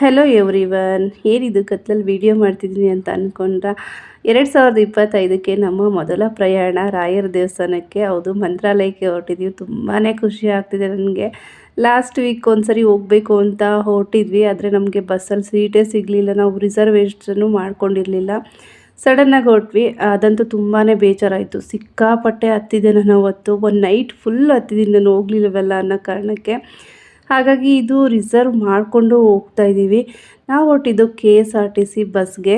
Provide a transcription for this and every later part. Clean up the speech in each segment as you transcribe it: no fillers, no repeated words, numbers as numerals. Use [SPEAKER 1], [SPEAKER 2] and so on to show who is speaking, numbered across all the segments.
[SPEAKER 1] Hello everyone, ಏನಿದು ಕತ್ಲಲ್ಲಿ video ಮಾಡ್ತಿದ್ದೀನಿ ಅಂತ ಅಂದ್ಕೊಂಡ್ರಾ? 2025ಕ್ಕೆ ನಮ್ಮ ಮೊದಲ ಪ್ರಯಾಣ ರಾಯರ ದೇವಸ್ಥಾನಕ್ಕೆ, ಹೌದು ಮಂತ್ರಾಲಯಕ್ಕೆ ಹೊರಟಿದ್ದೀವಿ. ತುಂಬಾ ಖುಷಿ ಆಗ್ತಿದೆ ನನಗೆ. ಲಾಸ್ಟ್ ವೀಕ್ ಒಂದ್ಸರಿ ಹೋಗಬೇಕು ಅಂತ ಹೊರಟಿದ್ವಿ, ಆದರೆ ನಮಗೆ ಬಸ್ಸಲ್ಲಿ ಸೀಟೇ ಸಿಗಲಿಲ್ಲ. ನಾವು ರಿಸರ್ವೇಷನ್ನು ಮಾಡ್ಕೊಂಡಿರಲಿಲ್ಲ. ಸಡನ್ನಾಗಿ ಹೊರಟ್ವಿ. ಅದಂತೂ ತುಂಬಾ ಬೇಜಾರಾಯಿತು. ಸಿಕ್ಕಾಪಟ್ಟೆ ಹತ್ತಿದೆ ನಾನು ಅವತ್ತು. ಒಂದು ನೈಟ್ ಫುಲ್ ಹತ್ತಿದ್ದೀನಿ ನಾನು, ಹೋಗ್ಲಿಲ್ಲವಲ್ಲ ಅನ್ನೋ ಕಾರಣಕ್ಕೆ. ಹಾಗಾಗಿ ಇದು ರಿಸರ್ವ್ ಮಾಡಿಕೊಂಡು ಹೋಗ್ತಾ ಇದ್ದೀವಿ. ನಾವು ಹೊರಟಿದ್ದು KSRTC ಬಸ್ಗೆ.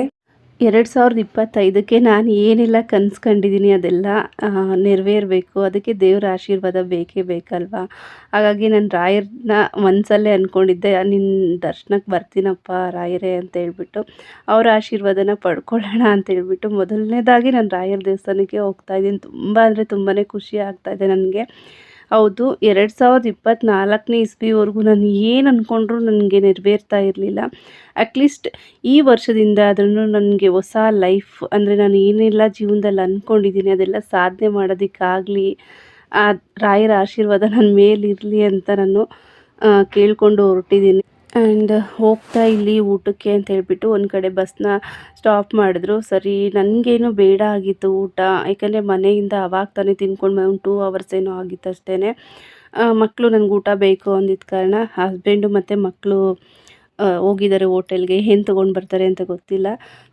[SPEAKER 1] 2025ಕ್ಕೆ ನಾನು ಏನೆಲ್ಲ ಕನಸು ಕಂಡಿದ್ದೀನಿ ಅದೆಲ್ಲ ನೆರವೇರಬೇಕು. ಅದಕ್ಕೆ ದೇವರ ಆಶೀರ್ವಾದ ಬೇಕೇ ಬೇಕಲ್ವಾ. ಹಾಗಾಗಿ ನಾನು ರಾಯರನ್ನ ಮನಸಲ್ಲೇ ಅಂದ್ಕೊಂಡಿದ್ದೆ, ನಿನ್ನ ದರ್ಶನಕ್ಕೆ ಬರ್ತೀನಪ್ಪ ರಾಯರೇ ಅಂತ ಹೇಳ್ಬಿಟ್ಟು, ಅವರ ಆಶೀರ್ವಾದನ ಪಡ್ಕೊಳ್ಳೋಣ ಅಂತ ಹೇಳ್ಬಿಟ್ಟು ಮೊದಲನೇದಾಗಿ ನಾನು ರಾಯರ ದೇವಸ್ಥಾನಕ್ಕೆ ಹೋಗ್ತಾ ಇದ್ದೀನಿ. ತುಂಬ ಅಂದರೆ ತುಂಬಾ ಖುಷಿ ಆಗ್ತಾಯಿದೆ ನನಗೆ. ಹೌದು, 2024ನೇ ಇಸ್ವಿವರೆಗೂ ನಾನು ಏನು ಅಂದ್ಕೊಂಡ್ರೂ ನನಗೆ ನೆರವೇರ್ತಾ ಇರಲಿಲ್ಲ. ಅಟ್ಲೀಸ್ಟ್ ಈ ವರ್ಷದಿಂದ ಆದ್ರೂ ನನಗೆ ಹೊಸ ಲೈಫ್, ಅಂದರೆ ನಾನು ಏನೆಲ್ಲ ಜೀವನದಲ್ಲಿ ಅಂದ್ಕೊಂಡಿದ್ದೀನಿ ಅದೆಲ್ಲ ಸಾಧನೆ ಮಾಡೋದಕ್ಕಾಗಲಿ, ಆ ರಾಯರ ಆಶೀರ್ವಾದ ನನ್ನ ಮೇಲಿರಲಿ ಅಂತ ನಾನು ಕೇಳಿಕೊಂಡು ಹೊರಟಿದ್ದೀನಿ. ಆ್ಯಂಡ್ ಹೋಗ್ತಾ ಇಲ್ಲಿ ಊಟಕ್ಕೆ ಅಂತ ಹೇಳ್ಬಿಟ್ಟು ಒಂದು ಕಡೆ ಬಸ್ನ ಸ್ಟಾಪ್ ಮಾಡಿದ್ರು. ಸರಿ, ನನಗೇನು ಬೇಡ ಆಗಿತ್ತು ಊಟ, ಯಾಕಂದರೆ ಮನೆಯಿಂದ ಅವಾಗ ತಾನೇ ತಿನ್ಕೊಂಡು ಒಂದು 2 ಅವರ್ಸ್ ಏನೋ ಆಗಿತ್ತು ಅಷ್ಟೇ. ಮಕ್ಕಳು ನನಗೆ ಊಟ ಬೇಕು ಅಂದಿದ್ದ ಕಾರಣ ಹಸ್ಬೆಂಡು ಮತ್ತು ಮಕ್ಕಳು ಹೋಗಿದ್ದಾರೆ ಹೋಟೆಲ್ಗೆ. ಏನು ತೊಗೊಂಡು ಬರ್ತಾರೆ ಅಂತ ಗೊತ್ತಿಲ್ಲ.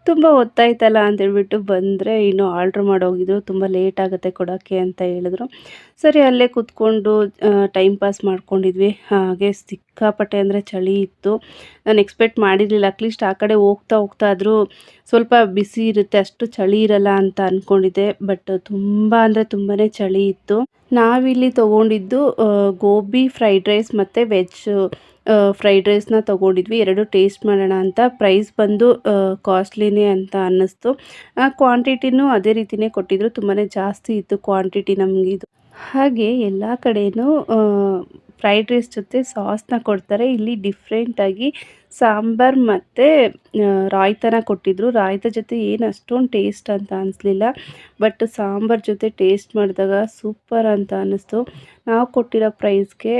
[SPEAKER 1] ತುಂಬ ಹೊತ್ತಾಯ್ತಲ್ಲ ಅಂತೇಳ್ಬಿಟ್ಟು ಬಂದರೆ, ಇನ್ನೂ ಆರ್ಡ್ರ್ ಮಾಡೋಗಿದ್ರು. ತುಂಬ ಲೇಟ್ ಆಗುತ್ತೆ ಕೊಡೋಕ್ಕೆ ಅಂತ ಹೇಳಿದ್ರು. ಸರಿ, ಅಲ್ಲೇ ಕೂತ್ಕೊಂಡು ಟೈಮ್ ಪಾಸ್ ಮಾಡ್ಕೊಂಡಿದ್ವಿ. ಹಾಗೆ ಸಿಕ್ಕಾಪಟ್ಟೆ ಅಂದರೆ ಚಳಿ ಇತ್ತು. ನಾನು ಎಕ್ಸ್ಪೆಕ್ಟ್ ಮಾಡಿರಲಿಲ್ಲ. ಅಟ್ಲೀಸ್ಟ್ ಆ ಕಡೆ ಹೋಗ್ತಾ ಹೋಗ್ತಾ ಆದರೂ ಸ್ವಲ್ಪ ಬಿಸಿ ಇರುತ್ತೆ, ಅಷ್ಟು ಚಳಿ ಇರಲ್ಲ ಅಂತ ಅಂದ್ಕೊಂಡಿದ್ದೆ. ಬಟ್ ತುಂಬ ಅಂದರೆ ತುಂಬಾ ಚಳಿ ಇತ್ತು. ನಾವಿಲ್ಲಿ ತೊಗೊಂಡಿದ್ದು ಗೋಬಿ ಫ್ರೈಡ್ ರೈಸ್ ಮತ್ತು ವೆಜ್ ಫ್ರೈಡ್ ರೈಸ್ನ ತೊಗೊಂಡಿದ್ವಿ. ಎರಡು ಟೇಸ್ಟ್ ಮಾಡೋಣ ಅಂತ. ಪ್ರೈಸ್ ಬಂದು ಕಾಸ್ಟ್ಲಿನೇ ಅಂತ ಅನ್ನಿಸ್ತು. ಕ್ವಾಂಟಿಟಿನೂ ಅದೇ ರೀತಿಯೇ ಕೊಟ್ಟಿದ್ದರು. ತುಂಬಾ ಜಾಸ್ತಿ ಇತ್ತು ಕ್ವಾಂಟಿಟಿ ನಮಗಿದು. ಹಾಗೆ ಎಲ್ಲ ಕಡೆಯೂ ಫ್ರೈಡ್ ರೈಸ್ ಜೊತೆ ಸಾಸ್ನ ಕೊಡ್ತಾರೆ. ಇಲ್ಲಿ ಡಿಫ್ರೆಂಟಾಗಿ ಸಾಂಬಾರು ಮತ್ತು ರಾಯ್ತನ ಕೊಟ್ಟಿದ್ದರು. ರಾಯ್ತ ಜೊತೆ ಏನು ಅಷ್ಟೊಂದು ಟೇಸ್ಟ್ ಅಂತ ಅನಿಸ್ಲಿಲ್ಲ. ಬಟ್ ಸಾಂಬಾರು ಜೊತೆ ಟೇಸ್ಟ್ ಮಾಡಿದಾಗ ಸೂಪರ್ ಅಂತ ಅನ್ನಿಸ್ತು. ನಾವು ಕೊಟ್ಟಿರೋ ಪ್ರೈಸ್ಗೆ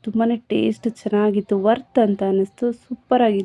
[SPEAKER 1] ತುಂಬಾ ಟೇಸ್ಟ್ ಚೆನ್ನಾಗಿತ್ತು, ವರ್ತ್ ಅಂತ ಅನ್ನಿಸ್ತು, ಸೂಪರಾಗಿತ್ತು.